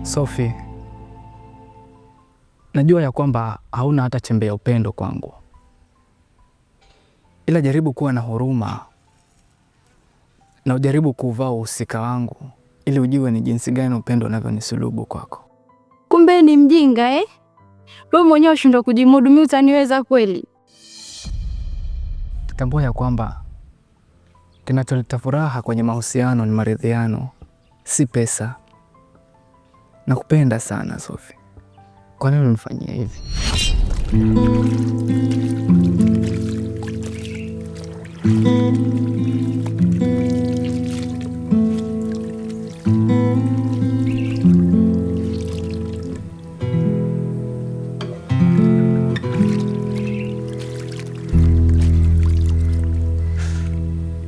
Sophie, najua ya kwamba hauna hata chembe ya upendo kwangu, ila jaribu kuwa na huruma na ujaribu kuvaa uhusika wangu ili ujue ni jinsi gani upendo unavyonisulubu kwako. Kumbe ni mjinga eh? Wewe mwenyewe ushindwa kujimudu, mimi utaniweza kweli? Tambua ya kwamba kinacholeta furaha kwenye mahusiano ni maridhiano, si pesa. Nakupenda sana Sophie. Kwa nini unifanyia hivi?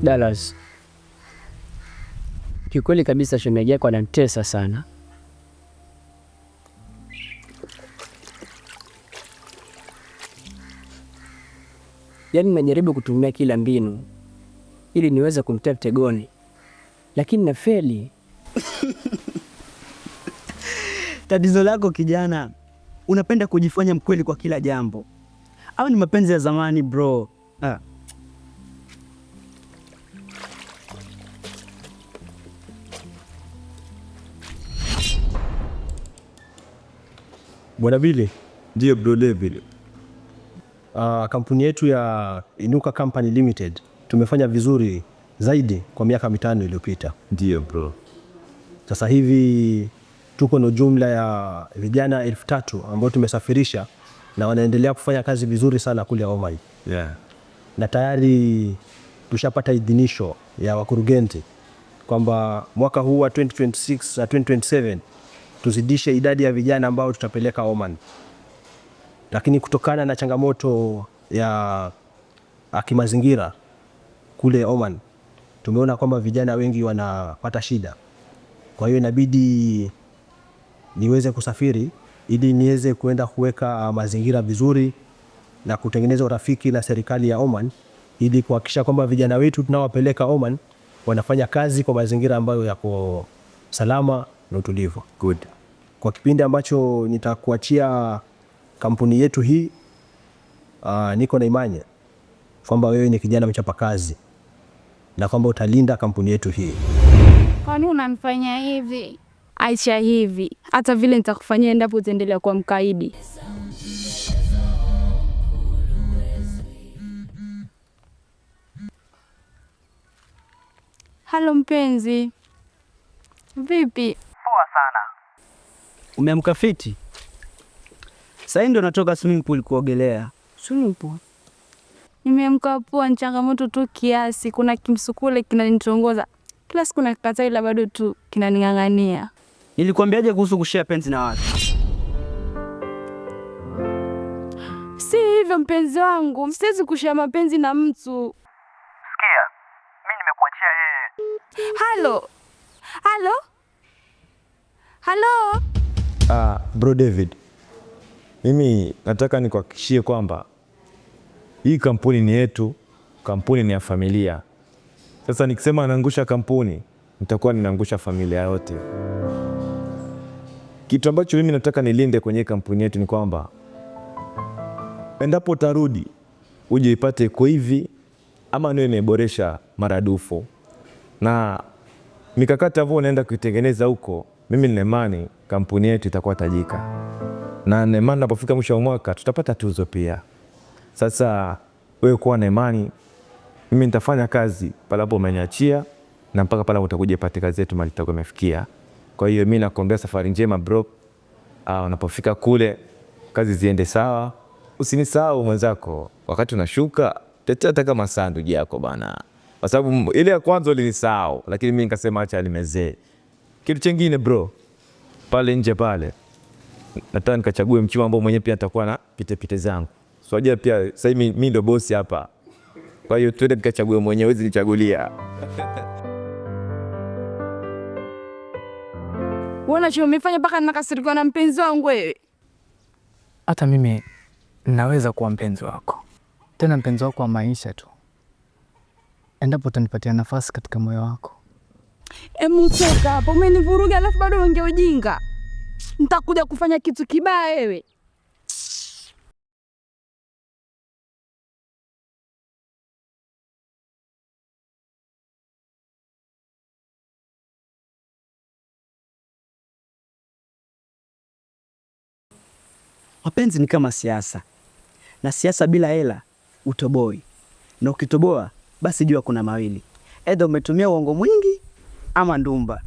Dallas, kiukweli kabisa shemeji yako ananitesa sana. Yaani nimejaribu kutumia kila mbinu ili niweze kumtia mtegoni, lakini nafeli. Tatizo lako kijana, unapenda kujifanya mkweli kwa kila jambo. Au ni mapenzi ya zamani bro? Bwana Billy. Ndiyo bro Levi. Kampuni yetu ya Inuka Company Limited tumefanya vizuri zaidi kwa miaka 5 iliyopita. Ndiyo bro. Sasa hivi tuko na jumla ya vijana 3,000 ambao tumesafirisha na wanaendelea kufanya kazi vizuri sana kule Oman. Yeah. Na tayari tushapata idhinisho ya wakurugenzi kwamba mwaka huu wa 2026 na 2027 tuzidishe idadi ya vijana ambao tutapeleka Oman. Lakini kutokana na changamoto ya kimazingira kule Oman, tumeona kwamba vijana wengi wanapata shida. Kwa hiyo inabidi niweze kusafiri ili niweze kuenda kuweka mazingira vizuri na kutengeneza urafiki na serikali ya Oman ili kuhakikisha kwamba vijana wetu tunawapeleka Oman wanafanya kazi kwa mazingira ambayo yako salama na utulivu. Good. Kwa kipindi ambacho nitakuachia kampuni yetu hii, niko na imani kwamba wewe ni kijana mchapa kazi na kwamba utalinda kampuni yetu hii. Kwa nini unanifanyia hivi? Aisha hivi, hata vile nitakufanyia endapo utaendelea kuwa mkaidi. Halo mpenzi. Vipi? Poa sana. Umeamka fiti? Sasa ndio natoka swimming pool kuogelea. Swimming pool? Nimeamka poa, ni changamoto tu kiasi. Kuna kimsukule kinanitongoza. Kila siku nakikataa ila bado tu kinaning'ang'ania. Nilikwambiaje kuhusu kushare penzi na watu? Si hivyo mpenzi wangu, siwezi kushare mapenzi na mtu. Sikia, mimi nimekuachia yeye. Halo? Halo? Halo? Bro David, mimi nataka nikuhakikishie kwamba hii kampuni ni yetu, kampuni ni ya familia. Sasa nikisema naangusha kampuni, nitakuwa ninaangusha familia yote. Kitu ambacho mimi nataka nilinde kwenye kampuni yetu ni kwamba endapo utarudi uje ipate iko hivi ama niwe nimeboresha maradufu. Na mikakati ambayo unaenda kuitengeneza huko, mimi nina imani kampuni yetu itakuwa tajika, na nina imani napofika mwisho wa mwaka tutapata tuzo pia. Sasa wewe kuwa na imani, mimi nitafanya kazi pale hapo umeniachia, na mpaka pale utakuja ipate kazi yetu mali itakuwa imefikia. Kwa hiyo mimi nakuombea safari njema bro. Unapofika kule kazi ziende sawa. Usinisahau mwenzako, wakati unashuka tetea hata kama sanduji yako bana, kwa sababu ile ya kwanza ulinisahau, lakini mimi nikasema acha nimezee. Kitu kingine bro, pale nje pale nataka nikachague mchumba ambao mwenyewe pia atakuwa na pite zangu. So ajia pia sasa mimi ndio bosi hapa, kwa hiyo twende nikachague mwenyewe, wezi nichagulia. Unachomifanya mpaka nakasirika na mpenzi wangu wewe? Hata mimi naweza kuwa mpenzi wako, tena mpenzi wako wa maisha tu, endapo utanipatia nafasi katika moyo wako. Toka hapo, umenivuruga alafu bado unaongea ujinga. Nitakuja kufanya kitu kibaya wewe. Mapenzi ni kama siasa, na siasa bila hela utoboi, na ukitoboa basi jua kuna mawili, aidha umetumia uongo mwingi ama ndumba.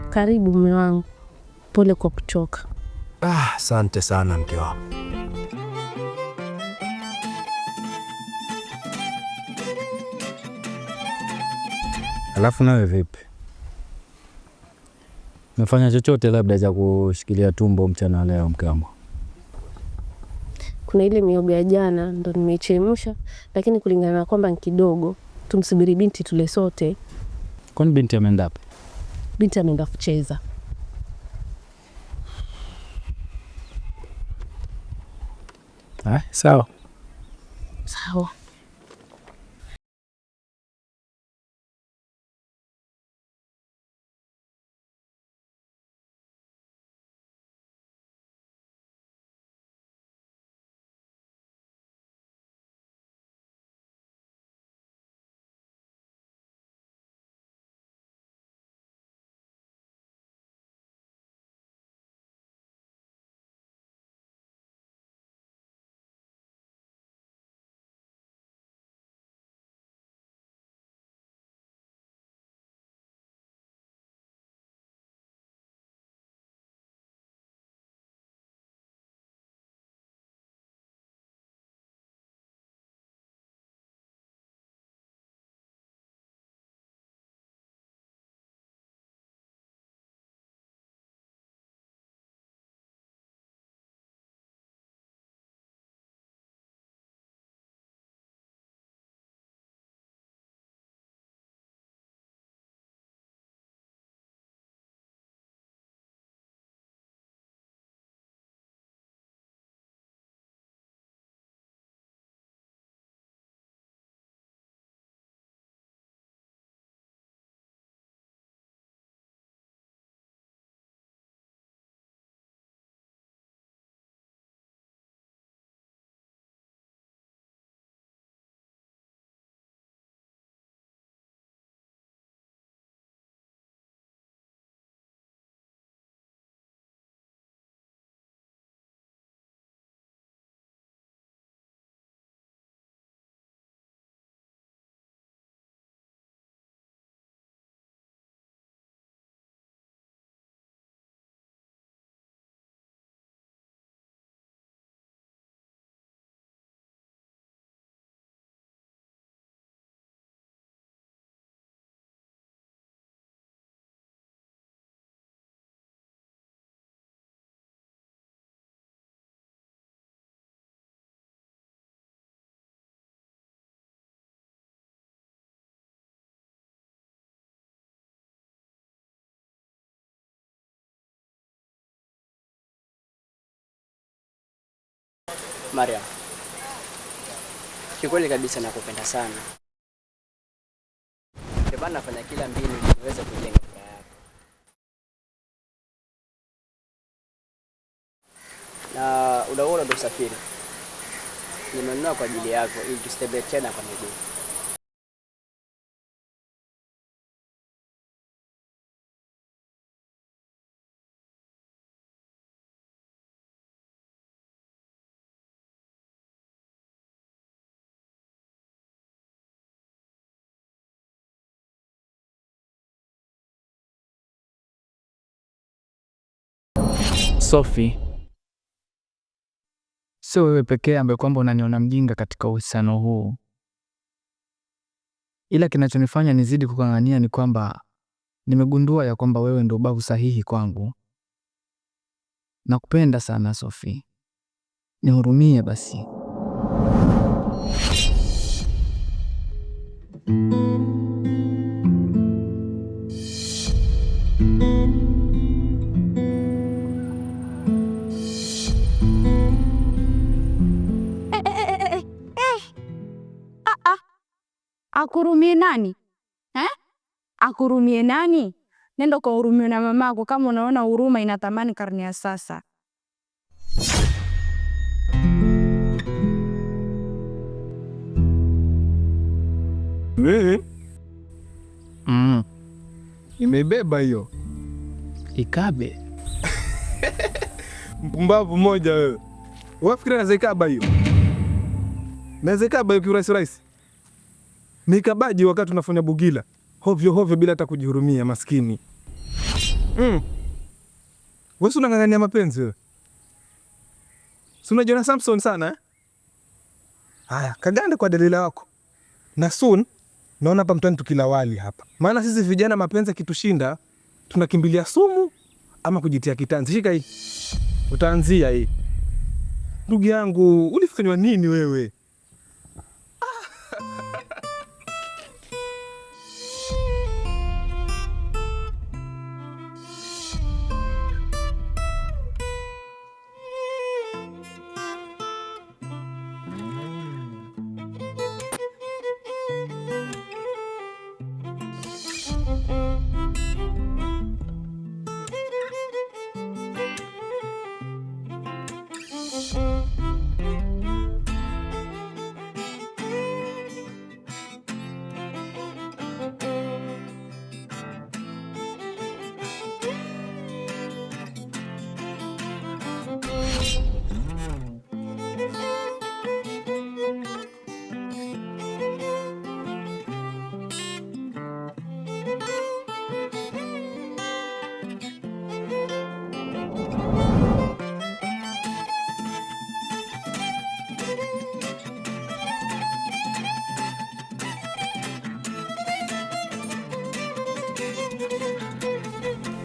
Karibu mume wangu, pole kwa kuchoka. Asante sana mke wangu. Alafu nawe vipi? Umefanya chochote labda cha kushikilia tumbo mchana leo mke wangu? Kuna ile mihogo ya jana ndo nimechemsha, lakini kulingana na kwamba ni kidogo, tumsubiri binti tule sote. Kwani binti ameenda wapi? Binti ameenda kucheza. Sawa. Sawa. Mariam, kikweli kabisa nakupenda sana. Ndio maana nafanya kila mbinu ili niweze kujenga furaha yako. Na unaona ndo usafiri nimenunua kwa ajili yako ili tusitembee tena kwa miguu. Sophie, sio wewe pekee ambaye kwamba unaniona mjinga katika uhusiano huu, ila kinachonifanya nizidi kukang'ania ni kwamba nimegundua ya kwamba wewe ndio babu sahihi kwangu. Nakupenda sana Sophie, nihurumie basi. Akurumie nani? Akurumie nani? Nenda kwa hurumie na mamako kama unaona huruma ina thamani karne ya sasa. Wewe? Imebeba hiyo. Ikabe. Mpumbavu mmoja wewe. Wafikiri naweza ikaba hiyo? Naweza ikaba hiyo kiurahisi rahisi? Nikabaji wakati unafanya bugila. Hovyo hovyo bila hata kujihurumia maskini. Wewe unang'ang'ania mapenzi wewe. Si unajiona Samson sana eh? Haya, kagande kwa dalila wako. Na soon naona hapa mtani tukila wali hapa. Maana sisi vijana mapenzi kitushinda, tunakimbilia sumu ama kujitia kitanzi. Shika hii. Utaanzia hii. Ndugu yangu, ulifanywa nini wewe?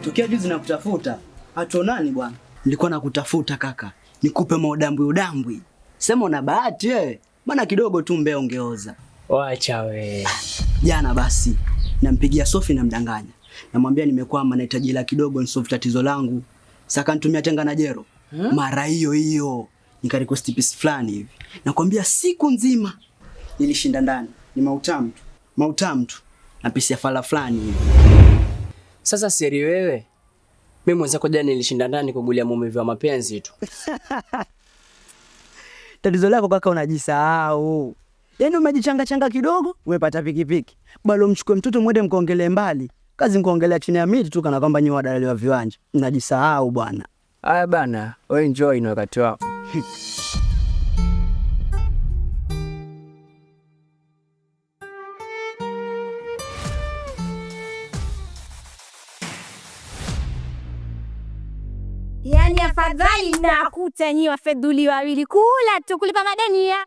Tokea juzi nakutafuta. Hatuonani bwana. Nilikuwa nakutafuta kaka. Nikupe maudambwi udambwi. Sema una bahati wewe. Maana kidogo tu mbea ungeoza. Wacha we. Jana basi nampigia Sophie na mdanganya. Namwambia nimekwama nahitaji hela kidogo nisolve tatizo langu. Saka nitumia tenga na jero. Mara hiyo. Nikarequest piece fulani hivi. Nakwambia siku nzima nilishinda ndani. Ni mautamu tu. Na piece ya fala fulani hivi. Sasa siri wewe. Mimi mwenzako jana nilishinda ndani kugulia maumivu ya mapenzi tu. Tatizo lako kaka unajisahau. Yaani umejichanga kidogo, umepata pikipiki. Bado mchukue mtoto mwende mkaongelee mbali. Kazi mkaongelea chini ya miti tu kana kwamba nyi wadalali wa viwanja. Unajisahau bwana. Haya bana, wewe enjoy na wakati wako. Yaani afadhali nakuta nyi wafedhuli wawili kula tu kulipa madeni ya.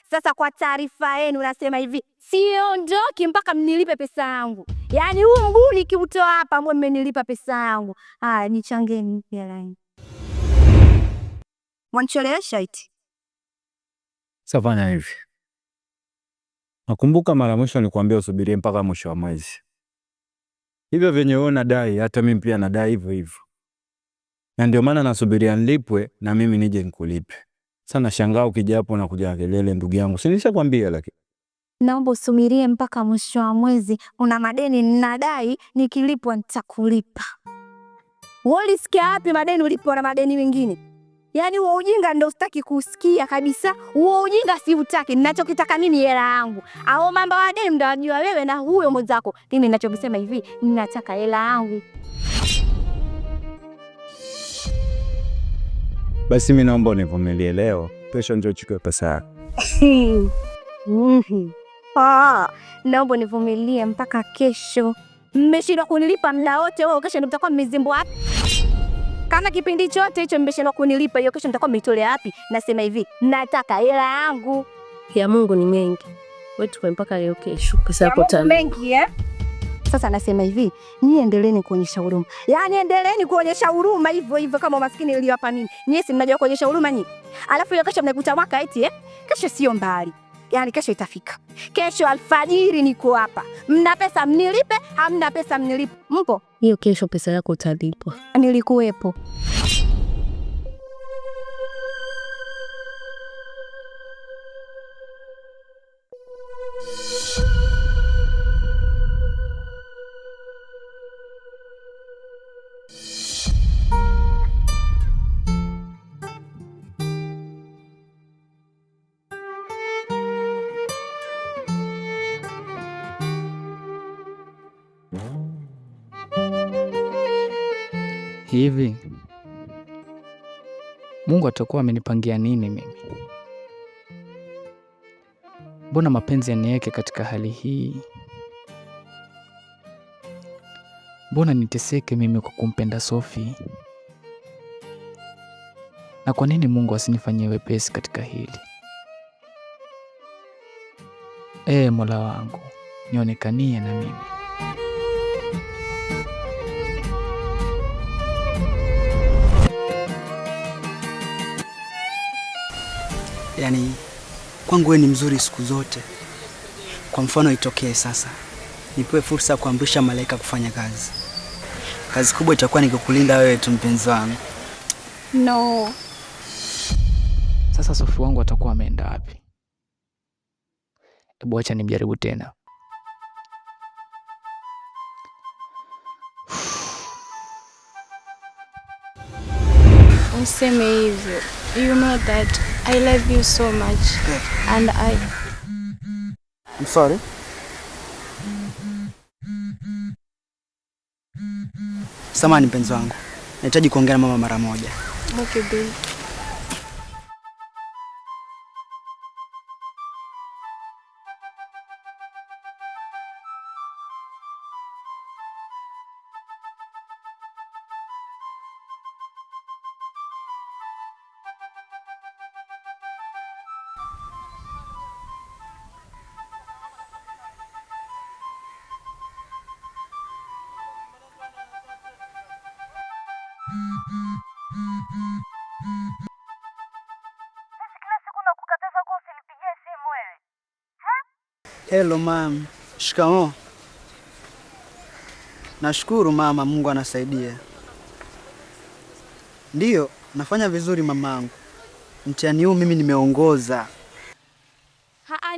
Sasa kwa taarifa yenu nasema hivi, siondoki mpaka mnilipe pesa yangu. Yaani huu mguu nikiutoa hapa mbona mmenilipa pesa yangu. Nichangeni hela yangu. Wanchelewesha iti. Safanya hivi. Nakumbuka mara mwisho nilikwambia usubirie mpaka mwisho wa mwezi. Hivyo venye wewe unadai hata mimi pia nadai hivyo. Na ndio maana nasubiria nilipwe na mimi nije nikulipe. Sana shangaa ukija hapo na kuja kelele ndugu yangu. Si nishakwambia lakini. Naomba usumirie mpaka mwisho wa mwezi. Una madeni ninadai, nikilipwa nitakulipa. Wewe ulisikia wapi madeni ulipwa na madeni mengine? Yaani huo ujinga ndio sitaki kusikia kabisa. Huo ujinga si utaki. Ninachokitaka mimi hela yangu. Au mambo ya deni ndio unajua wewe na huyo mwenzako. Mimi ninachokisema hivi, ninataka hela yangu. Basi mimi naomba univumilie leo. Kesho ndio uchukue pesa yako. Naomba univumilie mpaka kesho. Mmeshindwa kunilipa muda wote wao, kesho mtakuwa mmezimbwa wapi? Kama kipindi chote hicho mmeshindwa kunilipa, hiyo kesho mtakuwa mmetolea wapi? Nasema hivi, nataka hela yangu. Ya Mungu ni mengi. Wewe tupe mpaka leo kesho. Pesa yako tano. Mengi Sasa nasema hivi, nyie endeleeni kuonyesha huruma. Yaani endeleeni kuonyesha huruma hivyo hivyo kama maskini iliwapa nini. Nyie si mnajua kuonyesha huruma nyinyi. Alafu hiyo kesho mnakuta mwaka eti kesho sio mbali. Yaani kesho itafika. Kesho alfajiri niko hapa. Mna pesa mnilipe, hamna pesa mnilipe. Mpo? Hiyo kesho pesa yako utalipwa. Nilikuwepo. Hivi Mungu atakuwa amenipangia nini mimi? Mbona mapenzi yaniweke katika hali hii? Mbona niteseke mimi kwa kumpenda Sophie? Na kwa nini Mungu asinifanyie wepesi katika hili? Mola wangu, nionekanie na mimi. Yaani kwangu wewe ni mzuri siku zote. Kwa mfano itokee sasa nipewe fursa ya kuamrisha malaika kufanya kazi. Kazi kubwa itakuwa ni kukulinda wewe tu mpenzi wangu. No. Sasa Sophie wangu atakuwa ameenda wapi? Hebu acha nimjaribu tena. Useme hivyo. You know that I love you so much. And I'm sorry. Samahani mpenzi wangu. Nahitaji kuongea na mama mara moja. Okay, babe. Hello mama. Shikamoo. Nashukuru mama, Mungu anasaidia. Ndiyo, nafanya vizuri mamangu. Mtihani huu mimi nimeongoza.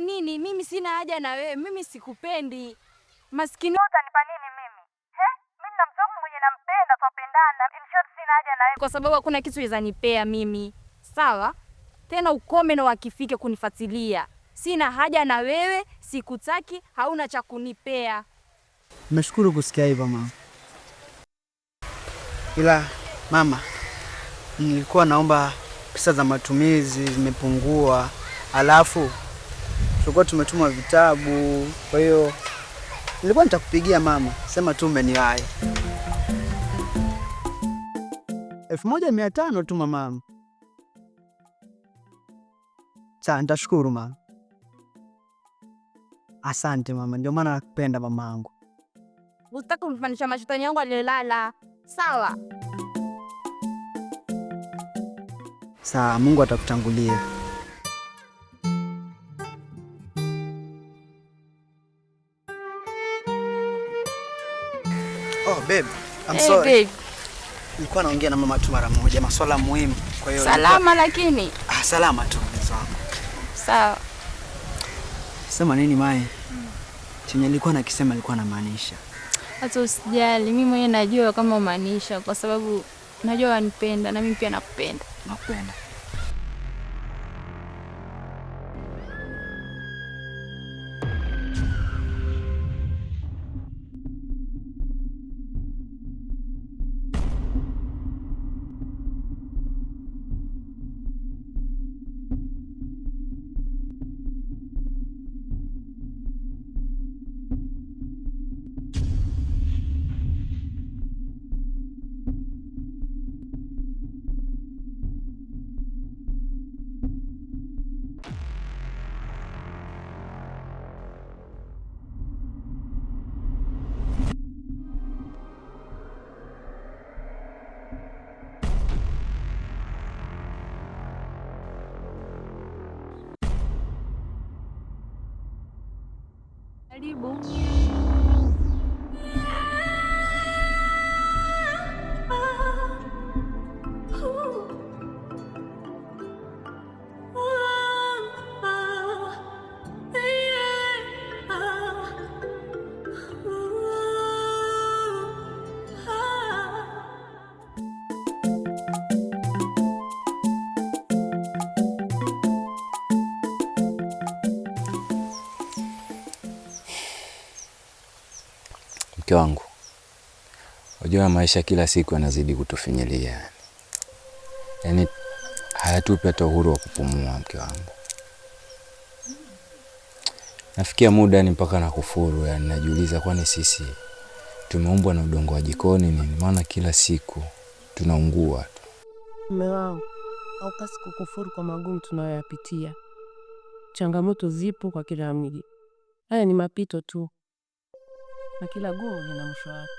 Nini? Mimi sina haja na wewe. Mimi sikupendi. Maskini utanipa nini mimi? Mimi na mtoto mwenye nampenda, tupendana. In short sina haja na wewe kwa sababu hakuna kitu kizanipea mimi. Sawa? Tena ukome na wakifike kunifuatilia. Sina haja na wewe, sikutaki, hauna cha kunipea. Nimeshukuru kusikia hivyo mama. Ila mama, nilikuwa naomba pesa za matumizi zimepungua. Alafu tulikuwa tumetuma vitabu. Kwa hiyo nilikuwa nitakupigia mama. Sema tu umeniwahi. 1500 tu mama. Sawa, nitashukuru mama. Asante mama, ndio maana nakupenda mamangu. Usitaki kumfanisha mashetani yangu alilala. Sawa? Sawa, Mungu atakutangulia. Oh babe, I'm sorry. Babe. Nilikuwa naongea na mama tu mara moja, masuala muhimu. Kwa hiyo salama lakini. Salama tu mpenzi wangu. Sawa. Sema nini Mai? Chenye alikuwa nakisema alikuwa anamaanisha. Hata usijali, mimi mwenyewe najua kama umaanisha kwa sababu najua wanipenda na mimi pia nakupenda. Nakupenda. Karibu. Mke wangu, unajua maisha kila siku yanazidi kutufinyilia. Yaani hayatupi hata uhuru wa kupumua mke wangu. Nafikia muda ni mpaka nakufuru, yani najiuliza kwani sisi tumeumbwa na udongo wa jikoni nini? Maana kila siku tunaungua tu. Mume wangu, au kasi kukufuru kwa magumu tunayoyapitia. Changamoto zipo kwa kila mji. Haya ni mapito tu. Na kila gumu lina mwisho wake.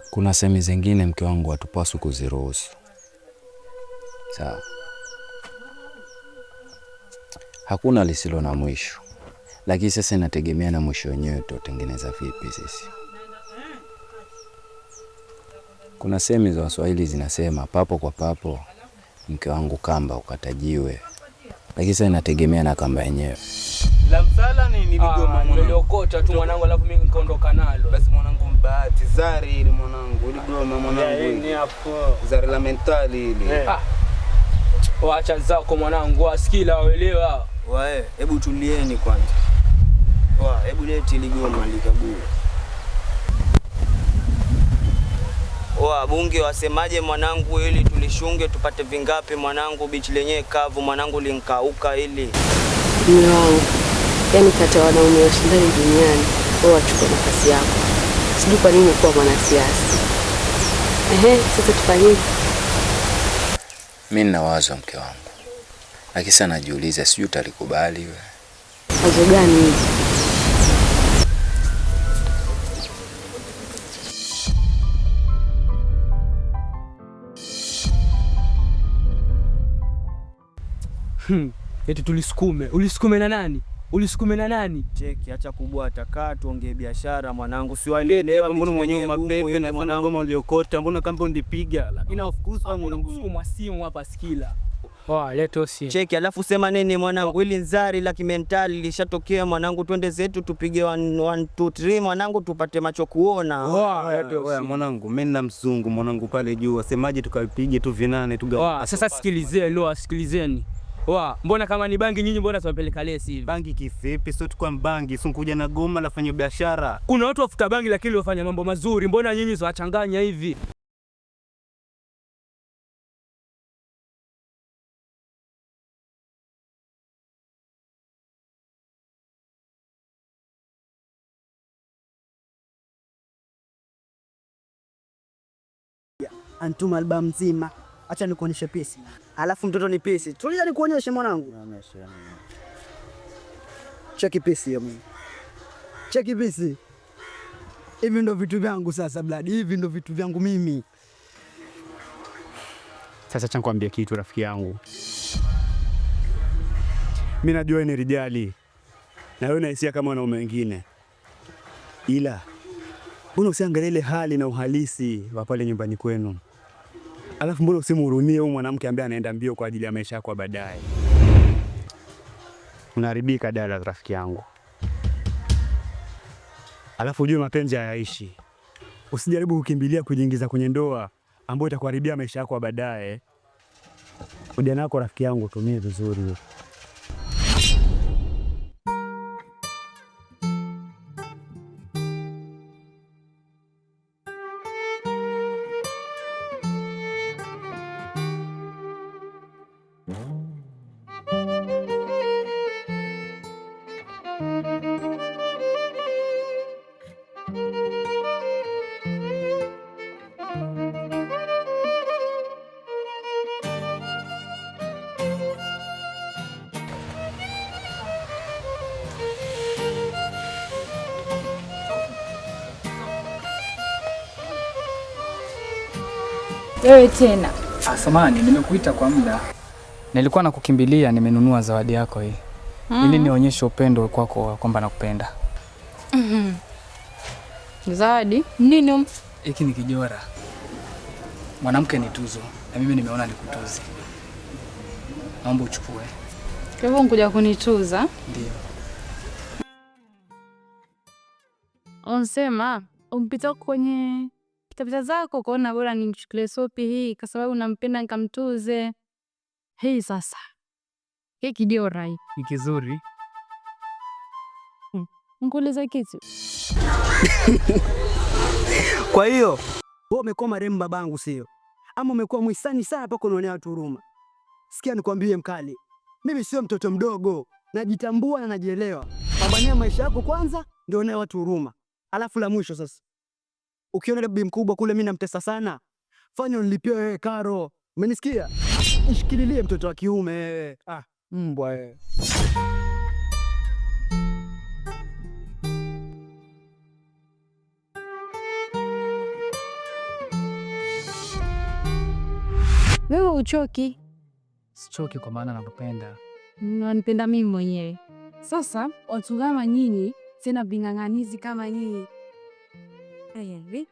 Kuna sehemu zingine mke wangu hatupaswi kuziruhusu. Sawa. Hakuna lisilo na mwisho. Lakini sasa inategemea na mwisho wenyewe tutatengeneza vipi sisi. Kuna sehemu za Waswahili zinasema papo kwa papo mke wangu kamba ukatajiwe. Lakini sasa inategemea na kamba yenyewe. La msala ni niligoma niliokota tu mwanangu alafu mimi nikaondoka nalo. Basi mwanangu mbahati zari ile mwanangu uligoma mwanangu. Ni hapo. Zari la mentali ile. Waacha zako mwanangu asikila waelewa. Wae, hebu tulieni kwanza. Hebu leti iligoma likabua. Bunge wasemaje mwanangu ili tulishunge tupate vingapi mwanangu bichi lenyewe kavu mwanangu linkauka ili. Mume wangu, yani kati ya wanaume washindani duniani, wao wachukua nafasi yako. Sijui kwa nini kuwa mwanasiasa. Sasa tufanye. Mimi nina wazo mke wangu. Lakini sana najiuliza sijui utalikubali wewe. Wazo gani? Eti tulisukume. Ulisukume na nani? Ulisukume na nani? Cheki, acha kubwa atakaa tuongee biashara mwanangu. Siwaende mbona mwenyewe mapepe na mwanangu ngoma uliokota mbona kama ndipiga. Lakini ofukuzwa mwanangu mwasimu hapa sikila. Leto si. Cheki, alafu sema nini mwanangu ili nzari la kimentali lishatokea mwanangu twende zetu tupige 1 2 3 mwanangu tupate macho kuona. Mwanangu mimi na mzungu mwanangu pale juu wasemaje tukapige tu vinane tugawa. Sasa sikilizeni. Mbona kama ni bangi nyinyi mbona tunapeleka lesi hivi? Bangi kivipi? Sio tukwa bangi, sio kuja na goma la fanya biashara. Kuna watu wafuta bangi lakini wafanya mambo mazuri. Mbona nyinyi wachanganya hivi? Antuma albamu nzima. Acha nikuonyeshe pesi. Alafu mtoto ni pesi. Tulia nikuonyeshe mwanangu. Cheki pesi hiyo mimi. Cheki pesi. Hivi ndo vitu vyangu sasa bladi. Hivi ndo vitu vyangu mimi. Sasa acha nikwambie kitu rafiki yangu. Mimi najua ni rijali. Na wewe unahisia kama wanaume wengine. Ila mbona usiangalie ile hali na uhalisi wa pale nyumbani kwenu? Alafu mbona usimhurumie huyu mwanamke ambaye anaenda mbio kwa ajili ya maisha yako baadaye? Unaharibika dada, rafiki yangu. Alafu ujue mapenzi hayaishi. Usijaribu kukimbilia kujiingiza kwenye ndoa ambayo itakuharibia maisha yako baadaye. Ujana wako rafiki yangu tumie vizuri. Wewe tena. Samahani, nimekuita kwa muda. Nilikuwa nakukimbilia, nimenunua zawadi yako hii. Ili nionyeshe upendo kwako kwamba nakupenda. Zawadi? Nini? Hiki ni kijora. Mwanamke ni tuzo na mimi nimeona nikutuze. Naomba uchukue. Kwa hivyo unkuja kunituza? Ndio. Onsema, umpita kwenye kitapita zako kuona bora nichukulie sopi hii kwa sababu nampenda nikamtuze. Hii sasa. Hii kijora hii. Ni kizuri. Nikuulize kitu. Kwa hiyo, wewe umekuwa marehemu babangu sio? Ama umekuwa mwisani sana mpaka unaonea watu huruma? Sikia nikwambie mkali. Mimi sio mtoto mdogo, najitambua na najielewa. Pambania maisha yako kwanza ndio unae watu huruma. Alafu la mwisho sasa. Ukiona bibi mkubwa kule mimi namtesa sana, fanya unilipie wewe karo. Umenisikia? Ishikililie mtoto wa kiume wewe. Mbwa wewe. Wewe uchoki? Sichoki kwa maana nakupenda. Nanipenda mimi mwenyewe. Sasa watu kama nyinyi, tena bing'ang'anizi kama nyinyi. Hivi.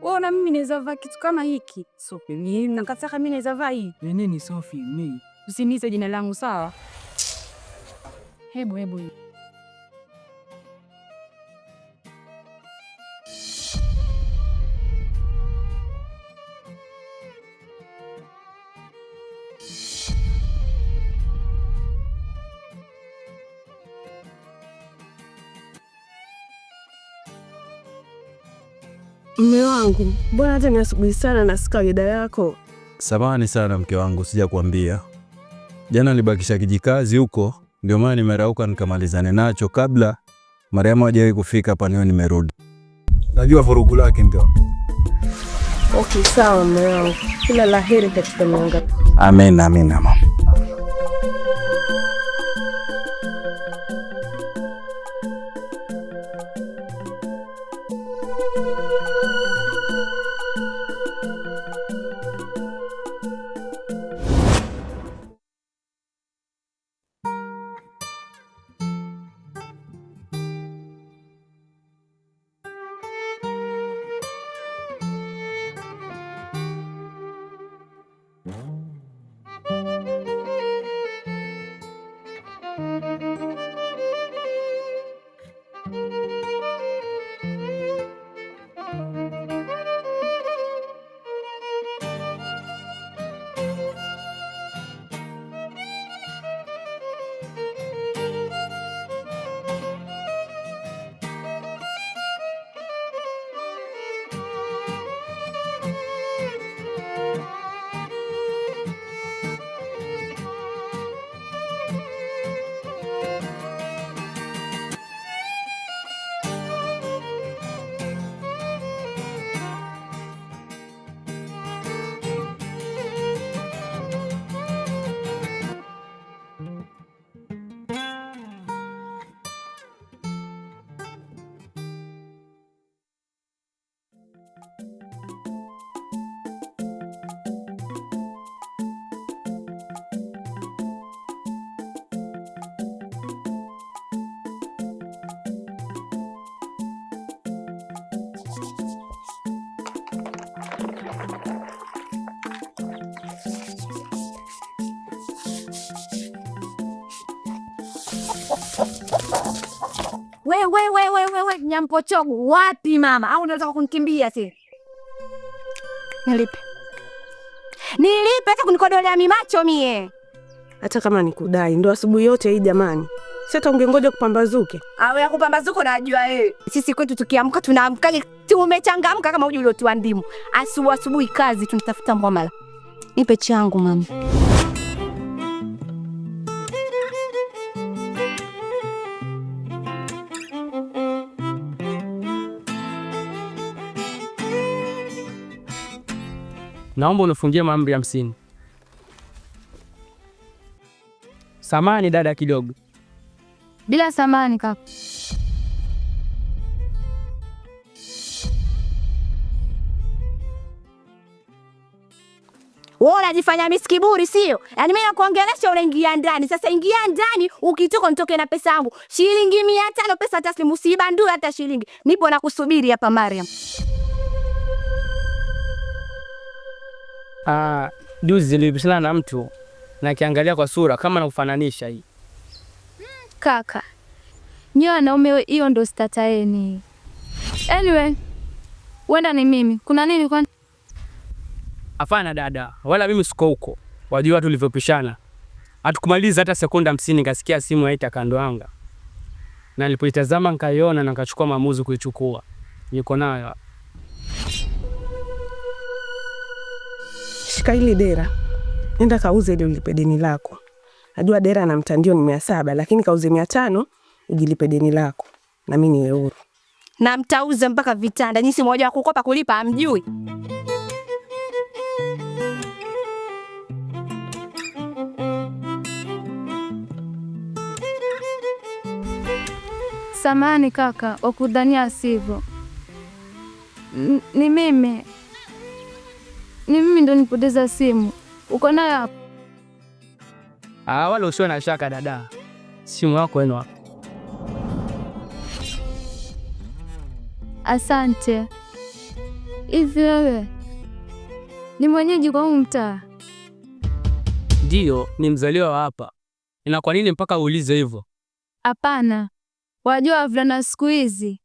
Wewe mimi naweza vaa kitu kama hiki. Sophie, mimi nakataka mimi naweza vaa hii. Nini Sophie? Mimi. Usiniite jina langu sawa? Hebu. Mume wangu, mbona hata ninasubiri sana na kawaida yako? Samahani sana mke wangu, sija kuambia. Jana nilibakisha kijikazi huko, ndio maana nimerauka nikamalizane nacho kabla Mariamu hajawahi kufika hapa, ndio nimerudi. Najua vurugu lake ndio. Okay, sawa mume wangu. Kila laheri katika mianga. Amen, mama. We Nyampochogo, wapi mama? Au unataka kunikimbia si? Nilipe hata kunikodolea mimacho mie. Hata kama nikudai ndo asubuhi yote hii jamani. Sasa ungengoja kupambazuke. Awe ya kupambazuko najua sisi kwetu tukiamka tunaamka tumechangamka kama uji uliotiwa ndimu. Asubuhi kazi tunatafuta mwamala. Nipe changu mama. Naomba unifungie mahamri 50. Samani dada kidogo. Bila samani kaka. Wewe unajifanya miskiburi sio? Yaani mimi nakuongelesha unaingia ndani. Sasa ingia ndani ukitoka nitoke na pesa yangu. Shilingi 500 pesa taslimu usibandue hata shilingi. Nipo nakusubiri hapa Mariam. Juzi nilibishana na mtu na kiangalia kwa sura kama nakufananisha hii. Kaka. Nyoa naume hiyo ndo stata yeni. Anyway, wenda ni mimi. Kuna nini kwani? Hapana dada, wala mimi siko huko. Wajua watu tulivyopishana. Hatukumaliza hata sekonda 50 nikasikia simu yaita kando anga. Na nilipoitazama nikaiona na nikachukua maamuzi kuichukua. Niko nayo. Shika hili dera. Nenda kauze ile ulipe deni lako. Najua dera na mtandio ni 700 lakini kauze 500 ujilipe deni lako. Na mimi niwe huru. Na mtauze mpaka vitanda. Nyinyi mmoja wa kukopa kulipa hamjui. Samani kaka, wakudhania sivyo. Ni mimi ndo nipoteza simu. Uko nayo hapo? Wala usiwe na shaka dada. Simu yako eno hapo. Asante. Hivi wewe ni mwenyeji kwa huu mtaa? Ndio, ni mzaliwa wa hapa. Ina kwa nini mpaka uulize hivyo? Hapana. Wajua wavulana siku hizi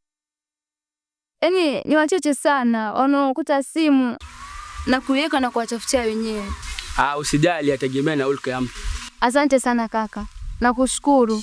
yaani ni wachache sana wanaokuta simu na kuiweka na kuwatafutia wenyewe. Usijali, ategemea na ulka ya mtu. Asante sana kaka. Nakushukuru.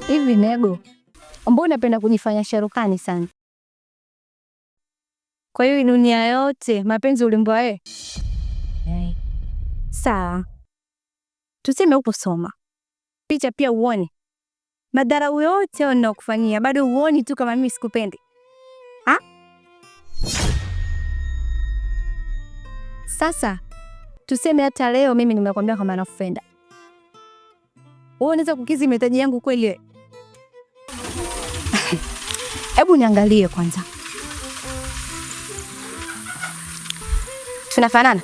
Hivi Nego, mbona unapenda kujifanya sharukani sana? Kwa hiyo dunia yote mapenzi ulimbwa wewe? Sawa. Tuseme upo soma. Picha pia uone. Madhara yote wanakufanyia bado uone tu kama mimi sikupendi. Sasa tuseme hata leo mimi nimekwambia kama nakupenda. Wewe unaweza kukizi mahitaji yangu kweli wewe? Hebu niangalie kwanza. Tunafanana?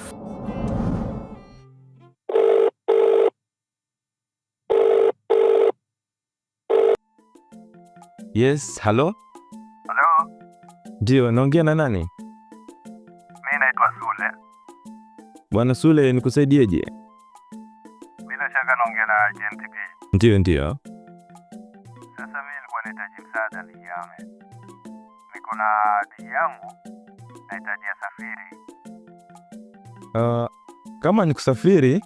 Yes, hello? Hello? Ndio, naongea na nani? Mimi naitwa Sule. Bwana Sule, nikusaidieje? Bila shaka naongea na agent P. Ndio. Sasa mimi nilikuwa nahitaji msaada nijame. Niko na diji yangu nahitaji asafiri. Kama ni kusafiri,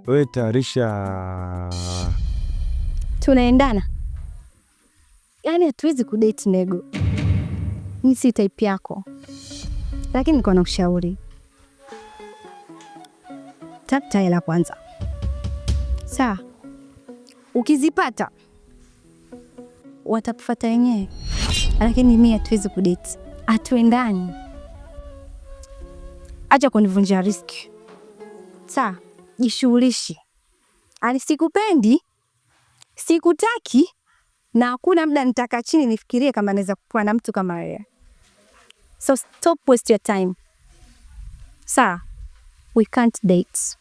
wewe tayarisha. Tunaendana. Yaani hatuwezi kudate Nego. Mimi si type yako. Lakini niko na ushauri. Tafuta hela kwanza. Sawa. Ukizipata watakufuata wenyewe. Lakini mimi hatuwezi kudate. Hatuendani. Acha kunivunjia riski. Sawa, jishughulishi. Ani sikupendi, sikutaki, na hakuna muda nitaka chini nifikirie kama naweza kuwa na mtu kama wewe. So stop waste your time. Sawa, we can't date.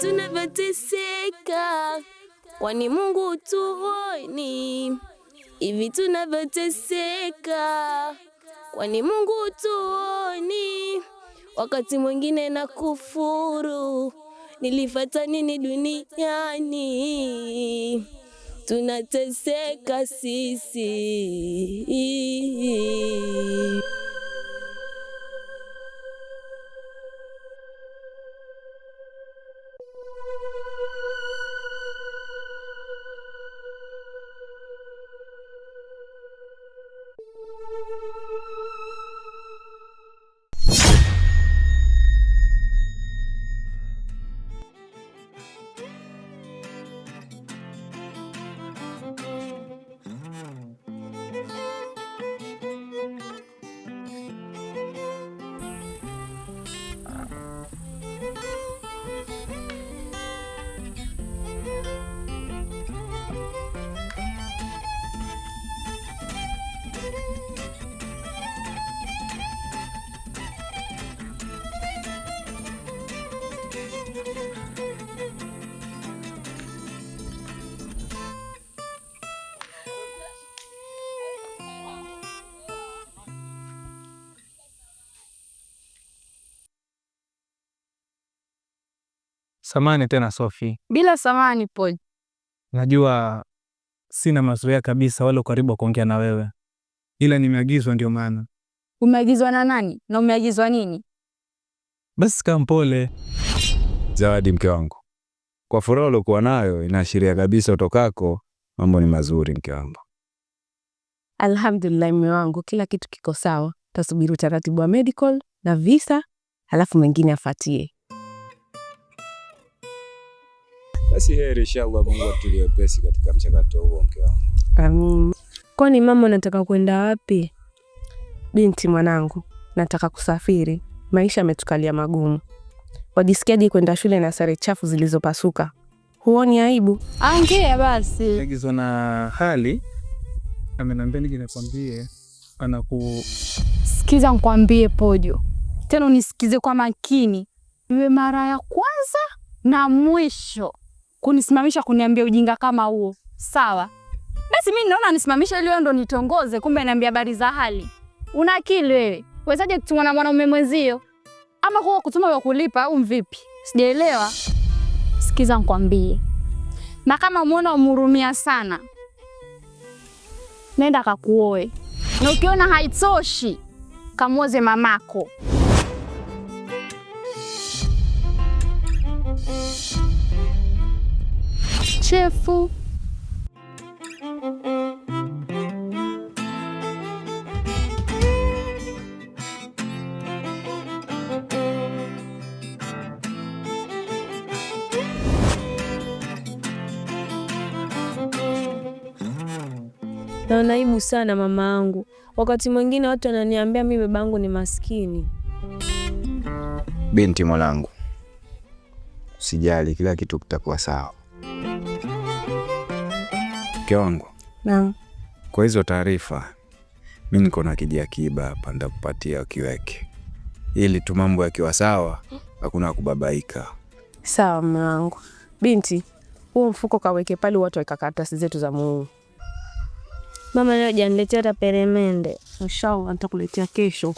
Tunavyoteseka, kwani Mungu tuoni? Hivi tunavyoteseka, kwani Mungu tuoni? Wakati mwingine na kufuru, nilifuata nini duniani? Tunateseka sisi. Samahani tena Sophie. Bila samahani Paul. Najua sina mazoea kabisa wala karibu kuongea na wewe, ila nimeagizwa ndio maana. Umeagizwa na nani na umeagizwa nini? Basi kama mpole. Zawadi, mke wangu, kwa furaha uliokuwa nayo inaashiria kabisa utokako mambo ni mazuri mke wangu. Alhamdulillah mume wangu, kila kitu kiko sawa. Tasubiri utaratibu wa medical na visa, halafu mengine afuatie. Basi heri inshallah, Mungu atulie pesi katika mchakato huo mke wangu. Amin. Kwani mama unataka kwenda wapi? Binti mwanangu, nataka kusafiri. Maisha yametukalia magumu. Wajisikiaje kwenda shule na sare chafu zilizopasuka? Huoni aibu? Ongea basi. Agizwa na hali ameniambia nije nikwambie Sikiza nikwambie Pojo. Tena unisikize kwa makini. Iwe mara ya kwanza na mwisho kunisimamisha kuniambia ujinga kama huo. Sawa? Basi mimi naona nisimamisha ili wewe ndo nitongoze, kumbe niambia habari za hali. Una akili wewe? Wezaje kutumwa na mwanaume mwenzio? Ama kwa kutuma wa kulipa au mvipi? Sijaelewa. Sikiza nikwambie. Na kama umeona umhurumia sana, nenda kakuoe. Na ukiona haitoshi, kamuoze mamako. Chefu. Naona aibu sana mama yangu. Wakati mwingine watu wananiambia mimi babangu ni maskini. Binti mwanangu, usijali, kila kitu kitakuwa sawa. Mke wangu. Naam. Kwa hizo taarifa, mimi niko na kijiakiba hapa ndakupatia ukiweke. Ili tu mambo yakiwa sawa, hakuna kubabaika. Sawa mwanangu. Binti, huo mfuko kaweke pale watu weka karatasi zetu za Mungu. Mama leo hajaniletea hata peremende. Inshallah nitakuletea kesho.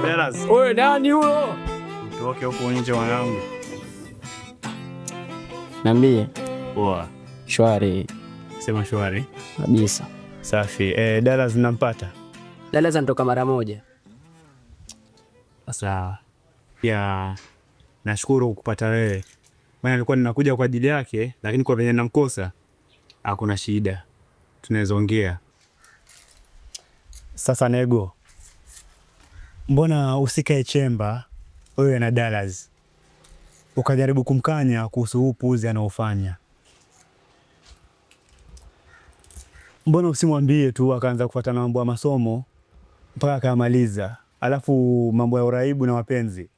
Dallas. Wewe nani huyo? Utoke huko nje mwanangu. Niambie. Poa. Shwari. Sema shwari. Kabisa. Safi. Dallas nampata. Dallas anatoka mara moja. Sawa. Ya nashukuru kukupata wewe. Maana nilikuwa ninakuja kwa ajili yake, lakini kwa venye namkosa hakuna shida. Tunaweza ongea. Sasa Nego, mbona usikae chemba wewe na Dallas ukajaribu kumkanya kuhusu upuuzi anaofanya? Mbona usimwambie tu akaanza kufuatana mambo ya masomo mpaka akamaliza, alafu mambo ya uraibu na mapenzi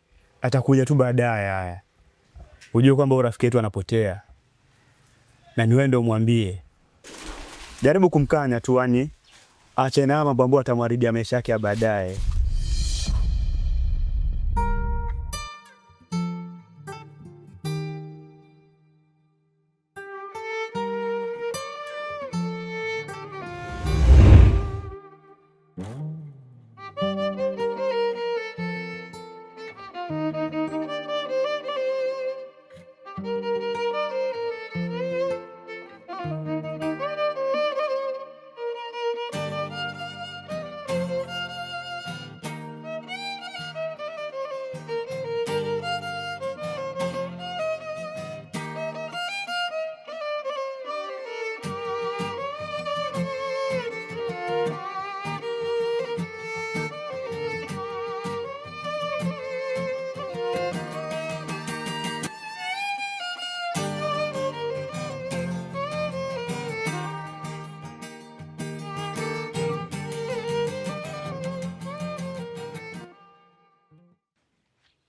atakuja tu baadaye. Haya, ujue kwamba urafiki wetu anapotea, na ni wewe ndio umwambie. Jaribu kumkanya tu, yani acha na mambo ambayo atamharibia maisha yake ya baadaye.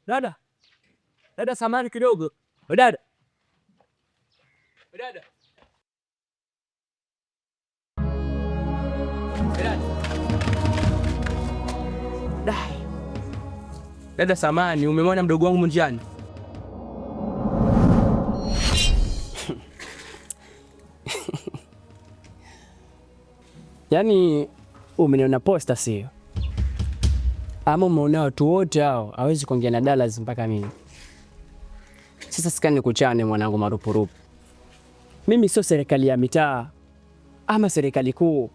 Dada. Dada, samahani kidogo. Dada. Dada. Dada, samahani, umemwona mdogo wangu njiani? Yaani umeniona posta sio? Ama umeona watu wote hao hawezi kuongea na Dallas mpaka mimi. Sasa sikani kuchane mwanangu marupurupu. Mimi sio serikali ya mitaa ama serikali kuu.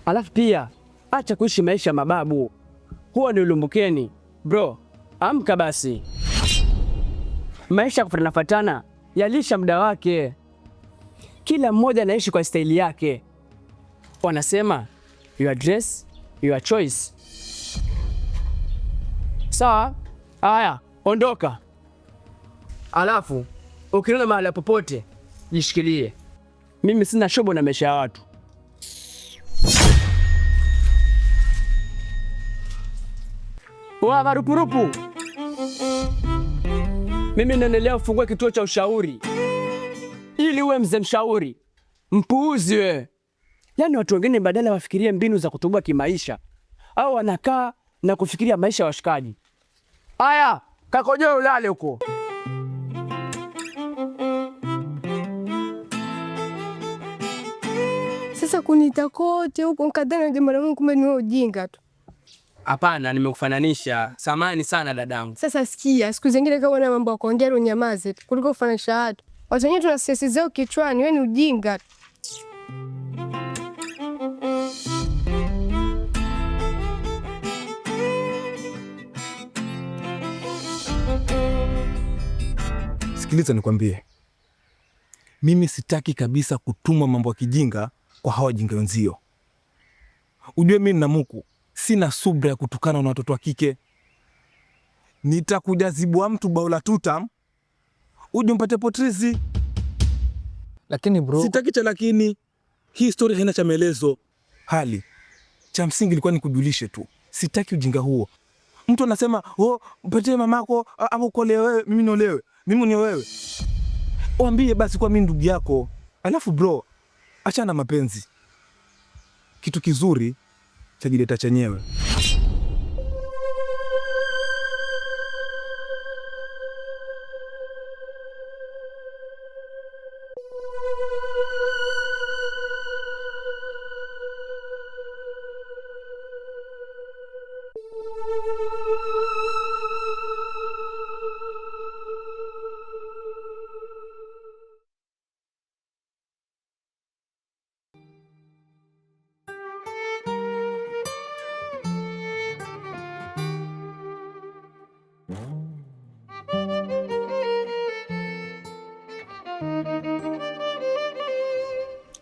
Alafu pia acha kuishi maisha mababu. Huo ni ulumbukeni. Bro, amka basi. Maisha kufatana yalisha muda wake. Kila mmoja anaishi kwa staili yake. Wanasema your dress, your choice. Sawa? Haya, ondoka. Alafu ukiona mahali popote jishikilie. Mimi sina shobo na maisha ya watu. Wa marupurupu. Mimi naendelea kufungua kituo cha ushauri ili uwe mzee mshauri. Mpuuzi we. Yaani watu wengine badala wafikirie mbinu za kutoboa kimaisha, au wanakaa na kufikiria maisha ya washikaji. Aya, kakojoe ulale huko. Sasa kunita kote huko nkadhani jambo la Mungu, kumbe ni ujinga tu. Hapana, nimekufananisha. Samahani sana dadangu. Sasa sikia, siku zingine kama una mambo ya kuongea unyamaze kuliko kufananisha watu. Watu wenyewe tuna stress zao kichwani, wewe ni ujinga tu. Sikiliza nikwambie, mimi sitaki kabisa kutumwa mambo ya kijinga kwa hawa jinga wenzio. Ujue mimi na Mungu sina subra ya kutukana na watoto wa kike. Nitakujazibua mtu baula tutam uje mpate potrizi. Lakini bro, sitaki cha lakini. Hii story haina cha maelezo. Hali cha msingi ilikuwa nikujulishe tu. Sitaki ujinga huo. Mtu anasema, "Oh, mpatie mamako au ukole wewe, mimi niolewe." Mimi ni wewe. Waambie basi kwa mimi ndugu yako. Alafu bro, achana mapenzi. Kitu kizuri chajileta chenyewe.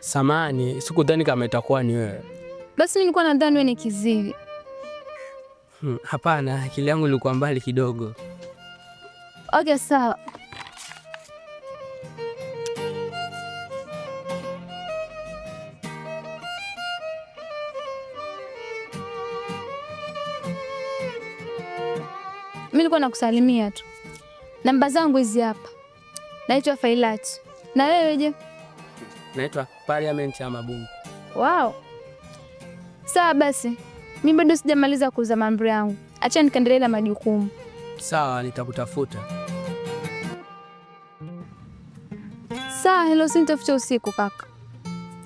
Samani, sikudhani kama itakuwa ni wewe. Basi mimi nilikuwa nadhani wewe ni kiziwi. Hapana, akili yangu ilikuwa mbali kidogo. Okay, sawa. Mimi nilikuwa nakusalimia tu. Namba zangu hizi hapa. Naitwa Failati. Na wewe je? Naitwa Parliament ya Mabungu. Wow. Sawa basi. Mimi bado sijamaliza kuuza mambo yangu. Acha nikaendelee na majukumu. Sawa, nitakutafuta. Sawa, hello, sinitafuta usiku kaka.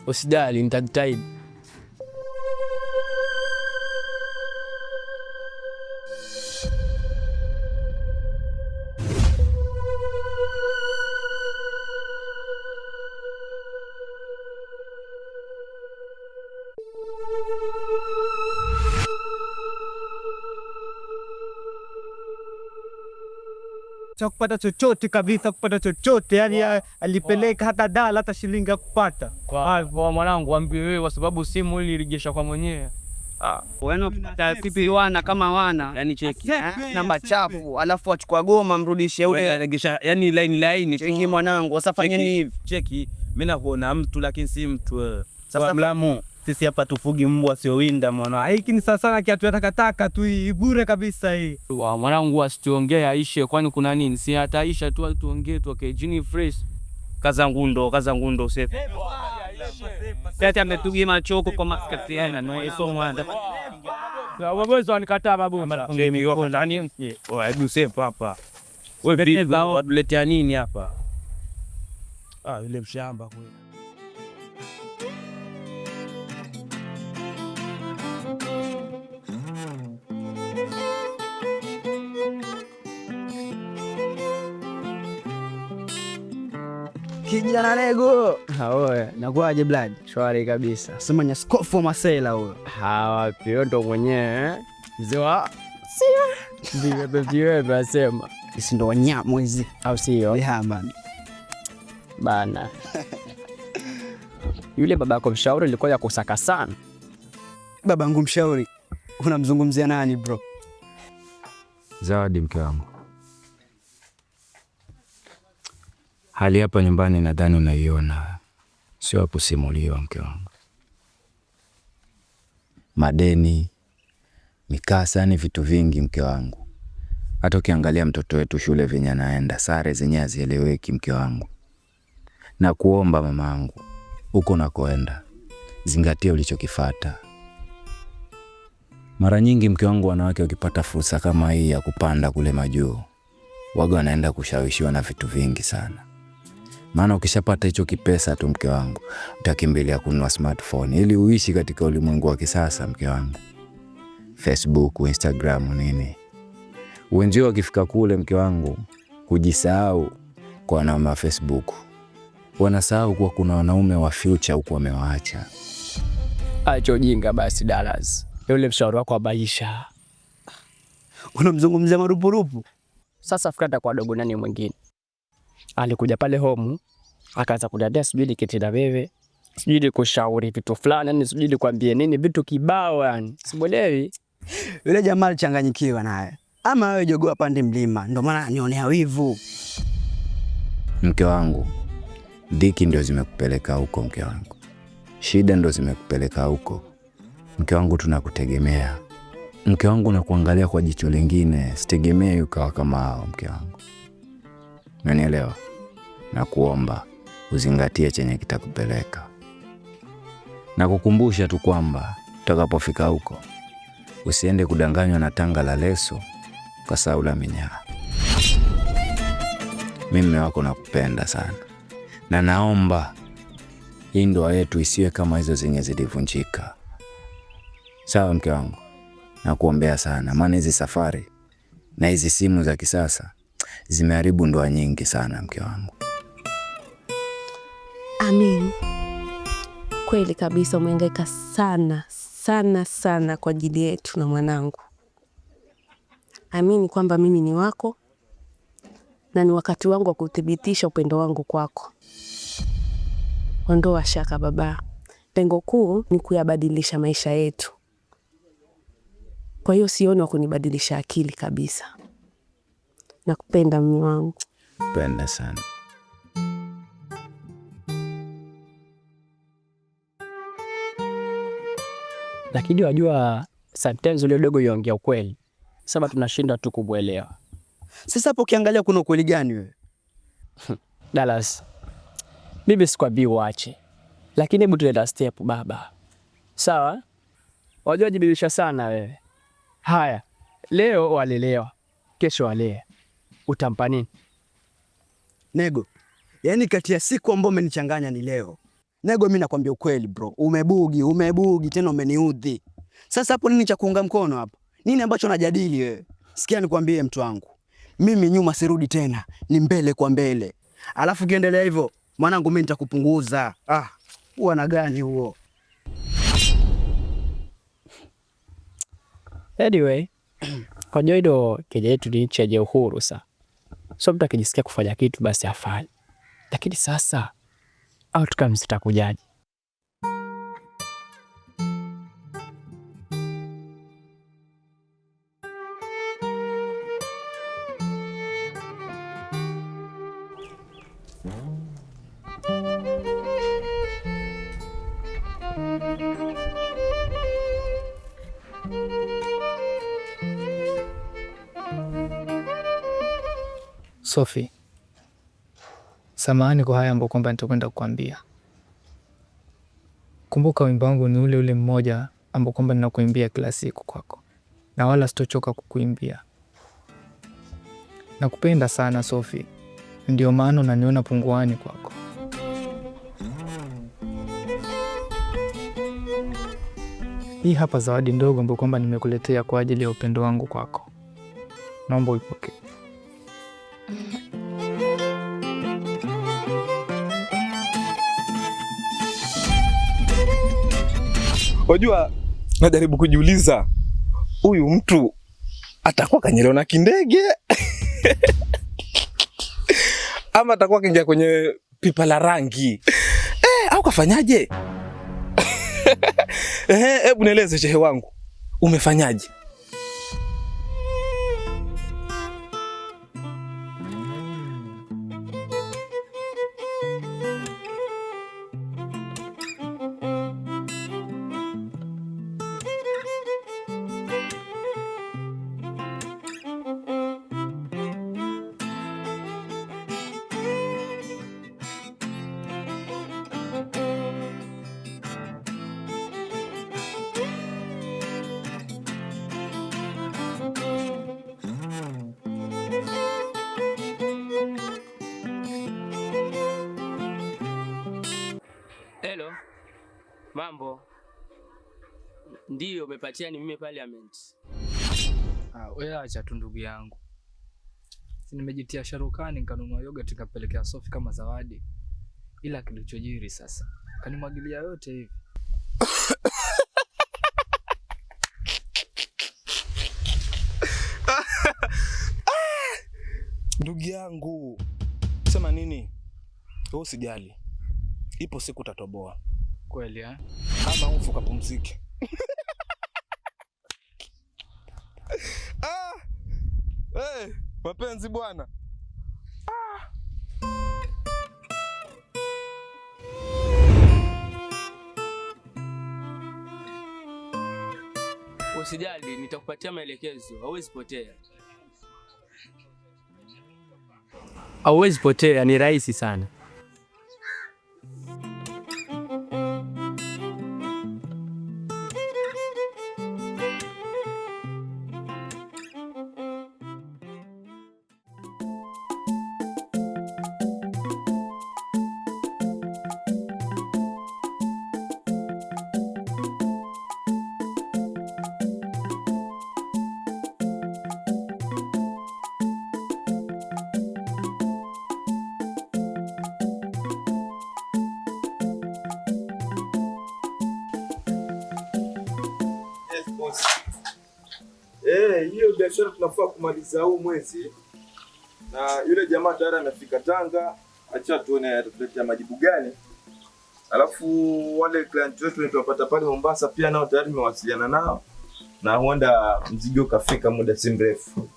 Usijali, nitajitahidi. Kupata chochote kabisa, kupata chochote yani, alipeleka hata dala hata shilingi ya kupata. Kwa mwanangu ambie wewe, kwa sababu simu ile ilirejesha kwa mwenyewe. Wewe unapata pipi wana kama wana, yani cheki namba chafu, alafu achukua goma mrudishie ule regesha, yani line cheki mwanangu, wasafanyeni hivi. Cheki, mimi nakuona mtu lakini si mtu wewe. Sasa mlamu, sisi hapa tufugi mbwa sio winda mwana. Hiki ni sasa sana kiatu takataka tu, bure kabisa hii. Mwanangu asituongee aishe, kwani kuna nini? Si ataisha tu, tuongee tu, okay, jini fresh. Kaza ngundo sefu. Sasa ametugia machoko kwa maskati yana no eso mwanda. Wewe unanikataa babu. Ngemi ndani. Hebu sefu hapa. Wewe vipi watuletea nini hapa? Yule mshamba kweli. Kijana lego. Oe, nakuaje blood? Shwari kabisa. Sema nya skofu masela huyo. Wapi ndo mwenyewe? Mzewa. Sio. Ndio basema. Sisi ndo wanyama hizi, au sio? Man. Bana. Yule babako mshauri alikuwa ya kusaka sana. Babangu mshauri. Unamzungumzia nani bro? Zawadi, mke wangu. Hali hapa nyumbani nadhani unaiona, sio hapo simuliwa mke wangu. Madeni, mikasa, ni vitu vingi mke wangu. Hata ukiangalia mtoto wetu shule venye anaenda, sare zenye hazieleweki mke wangu. Na kuomba mamangu, huko nakoenda, zingatia ulichokifuata. Mara nyingi mke wangu, wanawake wakipata fursa kama hii ya kupanda kule majuu, waga wanaenda kushawishiwa na vitu vingi sana. Maana ukishapata hicho kipesa tu mke wangu, utakimbilia kununua smartphone ili uishi katika ulimwengu wa kisasa mke wangu. Facebook, Instagram nini. Wenzio wakifika kule mke wangu, kujisahau kwa wanaume wa Facebook. Wanasahau kuwa kuna wanaume wa future huko wamewaacha. Acho jinga basi Dallas. Yule mshauri wako abaisha. Unamzungumzia marupurupu? Sasa fikata kwa dogo nani mwingine. Alikuja pale home, akaanza kudadea sijui kiti na wewe, sijui kushauri vitu fulani, yani sijui kwambie nini, vitu kibao yani. Simuelewi. Yule jamaa alichanganyikiwa naye. Ama wewe jogoo pande mlima, ndio maana anionea wivu. Mke wangu, dhiki ndio zimekupeleka huko mke wangu. Shida ndio zimekupeleka huko. Mke wangu, tunakutegemea. Mke wangu, nakuangalia kwa jicho lingine, sitegemei ukawa kama hao mke wangu. Unanielewa? Na kuomba uzingatie chenye kitakupeleka. Na kukumbusha tu kwamba utakapofika huko usiende kudanganywa na tanga la leso kwa saula minyaa. Mimi wako nakupenda sana. Na naomba hii ndoa yetu isiwe kama hizo zenye zilivunjika. Sawa mke wangu? Nakuombea sana, maana hizi safari na hizi simu za kisasa zimeharibu ndoa nyingi sana mke wangu. Amin. Kweli kabisa, umehangaika sana sana sana kwa ajili yetu na mwanangu. Amini kwamba mimi ni wako na ni wakati wangu wa kuthibitisha upendo wangu kwako. Ondoa shaka baba. Lengo kuu ni kuyabadilisha maisha yetu. Kwa hiyo sioni wa kunibadilisha akili kabisa. Nakupenda mume wangu. Penda sana. Lakini wajua sometimes ule dogo yongea ukweli. Sasa tunashinda tu kumwelewa. Sasa hapo ukiangalia kuna ukweli gani wewe? Dallas. Mimi sikwambii uache. Lakini hebu tuende step baba. Sawa? Wajua jibilisha sana wewe. Haya, leo walelewa. Kesho wale. Utampa nini? Nego. Yaani kati ya siku ambayo umenichanganya ni leo. Nego, mimi nakwambia ukweli bro. Umebugi tena umeniudhi. Sasa hapo nini cha kuunga mkono hapo? Nini ambacho unajadili wewe? Sikia nikwambie mtu wangu. Mimi nyuma sirudi tena, ni mbele kwa mbele. Alafu kiendelea hivyo, mwanangu mimi nitakupunguza. Huwa na gani huo? Anyway, kwa joido Kenya yetu ni nchi yenye uhuru sa. So mtu akijisikia kufanya kitu basi afanye. Lakini sasa outcome zitakujaje? Sophie, samahani kwa haya ambayo kwamba nitakwenda kukuambia. Kumbuka wimbo wangu ni ule ule mmoja ambao kwamba ninakuimbia kila siku kwako, na wala sitochoka kukuimbia. Nakupenda sana Sophie, ndio maana unaniona punguani kwako. Hii hapa zawadi ndogo ambayo kwamba nimekuletea kwa ajili ya upendo wangu kwako. Naomba uipokee. Wajua, najaribu kujiuliza huyu mtu atakuwa kanyelewa na kindege ama atakuwa kaingia kwenye pipa la rangi au kafanyaje? Hebu nieleze shehe wangu, umefanyaje? Hello. Mambo. Ndio umepatia ni mimi parliament. Wewe acha tu ndugu yangu. Nimejitia sharukani nikanunua yogurt nikapelekea Sophie kama zawadi. Ila kilichojiri sasa, kanimwagilia yote hivi. Ndugu yangu, sema nini? Wewe usijali. Ipo siku utatoboa. Kweli eh? Ama ufu kapumzike. Mapenzi bwana. Usijali, nitakupatia maelekezo. Hauwezi potea. Hauwezi potea, ni rahisi sana. Hiyo biashara tunafaa kumaliza huu mwezi, na yule jamaa tayari amefika Tanga. Acha tuone atatuletea majibu gani, Alafu wale client wetu tunapata pale Mombasa pia nao tayari nimewasiliana nao na huenda mzigo kafika muda si mrefu.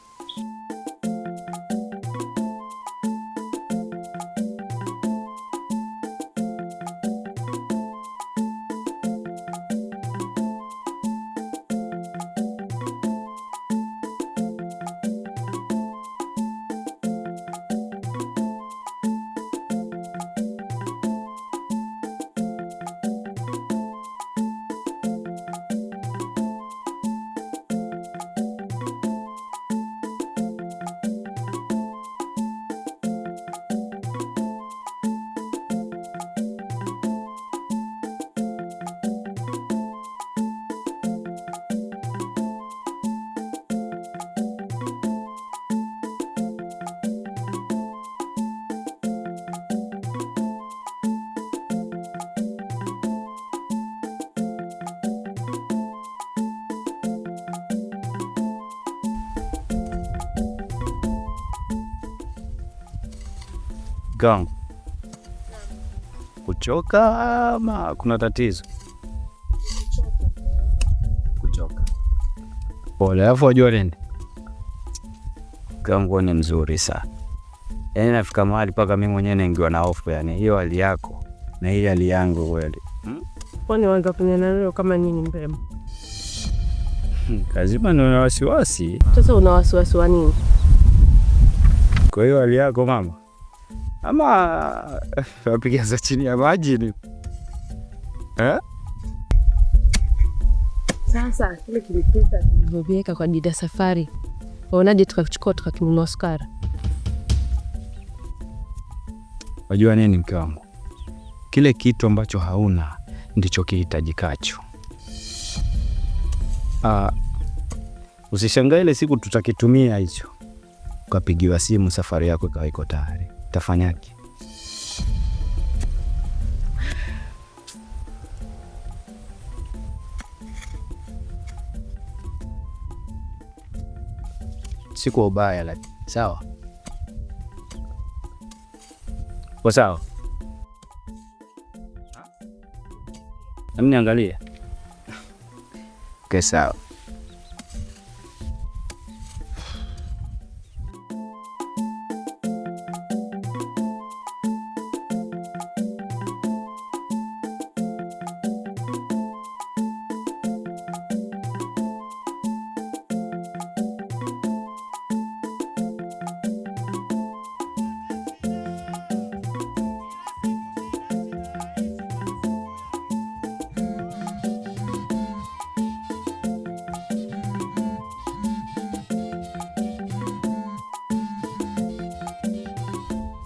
Gang. Kuchoka ama kuna tatizo? Kuchoka. Pole, alafu wajua nini? Gangu ni mzuri sana. Yaani nafika mahali paka mimi mwenyewe naingiwa na hofu yani. Hiyo hali yako na hii hali yangu kweli. Kwani wanga kunyana leo kama nini mbema? Kazima ni una wasiwasi. Sasa una wasiwasi wa nini? Kwa hiyo hali yako mama. Ama wapiga za chini ya maji ni. Sasa kile kilipita tulivyoweka kwa Dida Safari. Waonaje tukachukua tukakinunua sukari? Wajua nini mke wangu? Kile kitu ambacho hauna ndicho kihitajikacho. Usishangae ile siku tutakitumia hicho. Ukapigiwa simu safari yako ikawa iko tayari. Utafanyaje? Siku ubaya lakini sawa. Kwa sawa. Niangalie. Okay, sawa.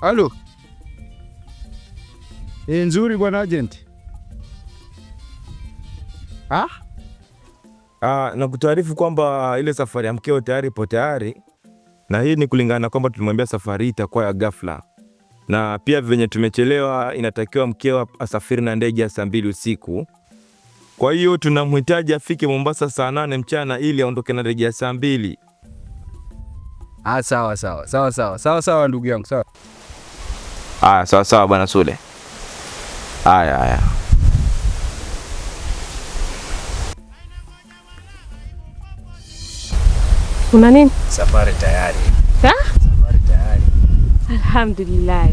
Halo. Nzuri bwana agent. Na kutaarifu kwamba ile safari ya mkeo tayari ipo tayari. Na hii ni kulingana kwamba tulimwambia safari itakuwa ya ghafla. Na pia venye tumechelewa inatakiwa mkeo asafiri na ndege ya saa 2 usiku. Kwa hiyo tunamhitaji afike Mombasa saa 8 mchana ili aondoke na ndege ya saa 2. Sawa ndugu yangu, sawa. Sawa bwana Sule. Haya. Una nini? Safari tayari. Safari tayari. Alhamdulillah.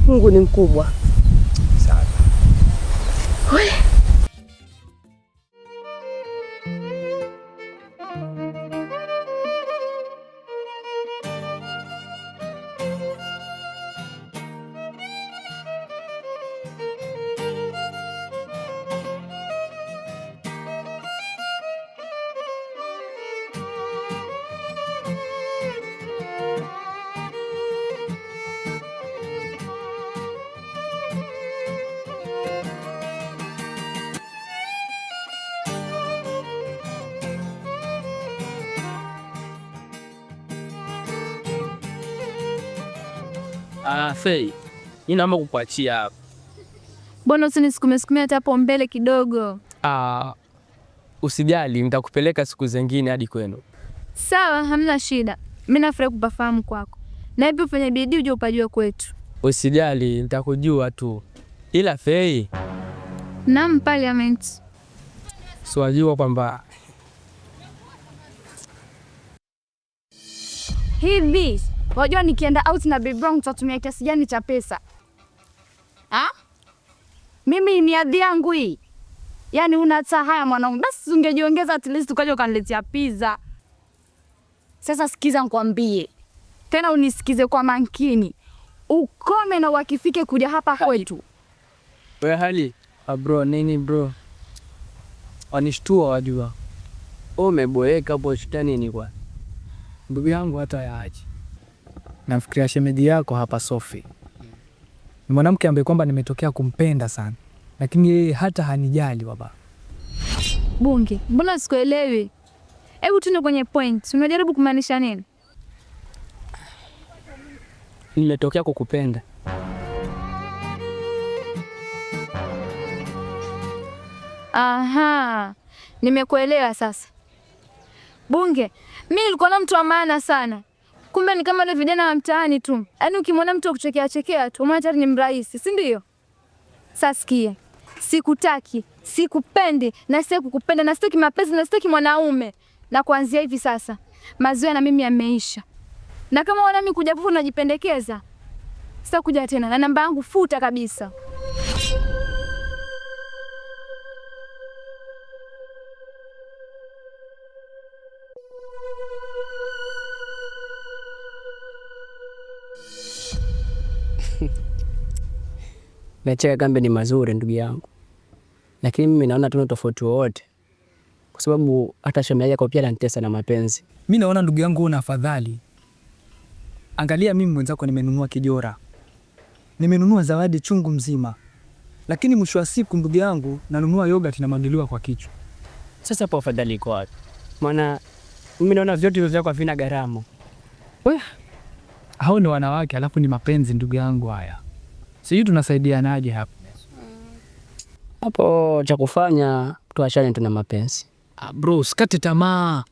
Mungu ni mkubwa. Sana. Fei, ninaomba kukuachia hapa. Mbona usinisukume hata hapo mbele kidogo? Usijali, nitakupeleka siku zingine hadi kwenu. Sawa, hamna shida. Mimi nafurahi kupafahamu kwako. na hivyo fanya bidii uje upajue kwetu. Usijali, nitakujua tu. Ila Fei, Naam Parliament. siwajua kwamba Hivi, wajua nikienda out na Baby Brown tutatumia kiasi gani cha pesa? Mimi ni adhi yangu hii. Yaani unataa haya mwanangu. Basi ungejiongeza at least ukaje ukaniletea pizza. Sasa sikiza nikwambie. Tena unisikize kwa makini. Ukome na wakifike kuja hapa kwetu. wewe hali bro, nini bro? Wanishtua wajua. Umeboeka hapo shitani ni kwa. Ndugu yangu hata yaaje. Nafikiria shemeji yako hapa Sophie. Ni mwanamke ambaye kwamba nimetokea kumpenda sana. Lakini yeye hata hanijali baba. Bunge, mbona sikuelewi? Hebu tuna kwenye point. Unajaribu kumaanisha nini? Nimetokea kukupenda. Aha. Nimekuelewa sasa. Bunge, mimi nilikuwa na mtu wa maana sana. Kumbe ni kama wale vijana wa mtaani tu. Yaani ukimwona mtu akuchekea chekea tu, umeona ni mrahisi, si ndio? Sasa sikia. Sikutaki, sikupendi, na sitaki kukupenda, na sitaki mapenzi, na sitaki mwanaume. Na kuanzia hivi sasa, mazoea na mimi yameisha. Na kama wana mimi kuja pufu unajipendekeza, sitakuja tena, na namba yangu futa kabisa. Nacheka kambe ni mazuri ndugu yangu. Lakini mimi naona tuna tofauti wote. Kwa sababu hata shemeji yako pia ananitesa na mapenzi. Mimi naona ndugu yangu una afadhali. Angalia mimi mwenzako nimenunua kijora. Nimenunua zawadi chungu mzima. Lakini mwisho wa siku ndugu yangu nanunua yogurt na mandiliwa kwa kichwa. Sasa hapo afadhali iko wapi? Maana mimi naona vyote hivyo vyako havina gharama. Wewe hao ni wanawake alafu ni mapenzi ndugu yangu haya. Sijui tunasaidianaje hapa. Hapo cha kufanya tuachane tu na mapenzi. Bro, usikate tamaa.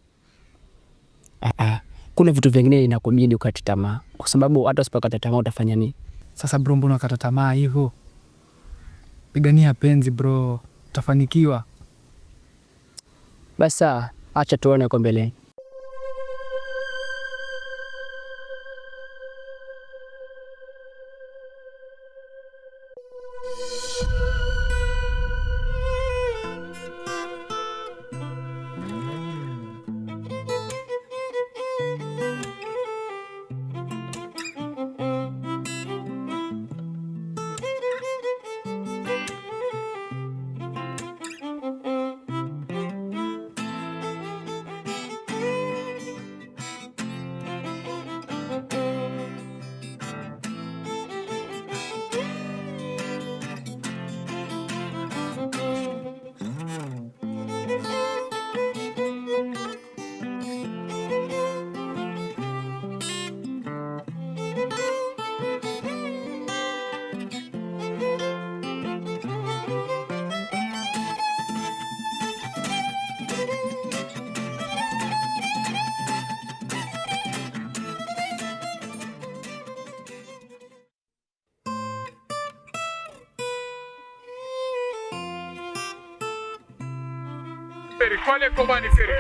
Kuna vitu vingine inakubidi ukate tamaa. Kwa sababu hata usipokata tamaa utafanya nini? Sasa bro, mbona ukata tamaa hivyo? Pigania penzi bro, utafanikiwa. Basi acha tuone huko mbele. Kwale kombani feri.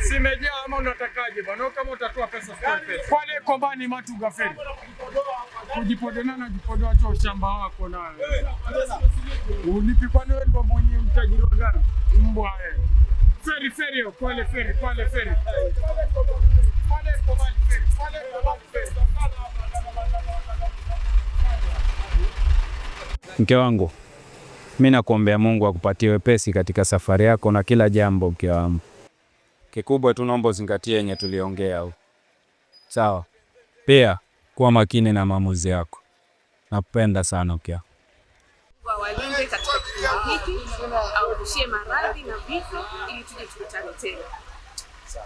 Simejaa ama unatakaje bwana? Kama utatoa pesa sio pesa. Kwale kombani matuga feri. Kujipodena na jipodoa cho shamba wako nayo. Ulipi kwani wewe ndio mwenye mtajiri wa gari? Mbwa wewe. Feri feri kwale feri kwale feri. Kwale kombani feri kwale kombani feri. Mke wangu, mimi nakuombea Mungu akupatie wepesi katika safari yako na kila jambo mke wangu. Kikubwa tu naomba uzingatie yenye tuliongea huko. Sawa. Pia kuwa makini na maamuzi yako. Nakupenda sana mke wangu. Walinde katika kipindi hiki au kushie maradhi na vifo ili tuje tukutane tena. Sawa.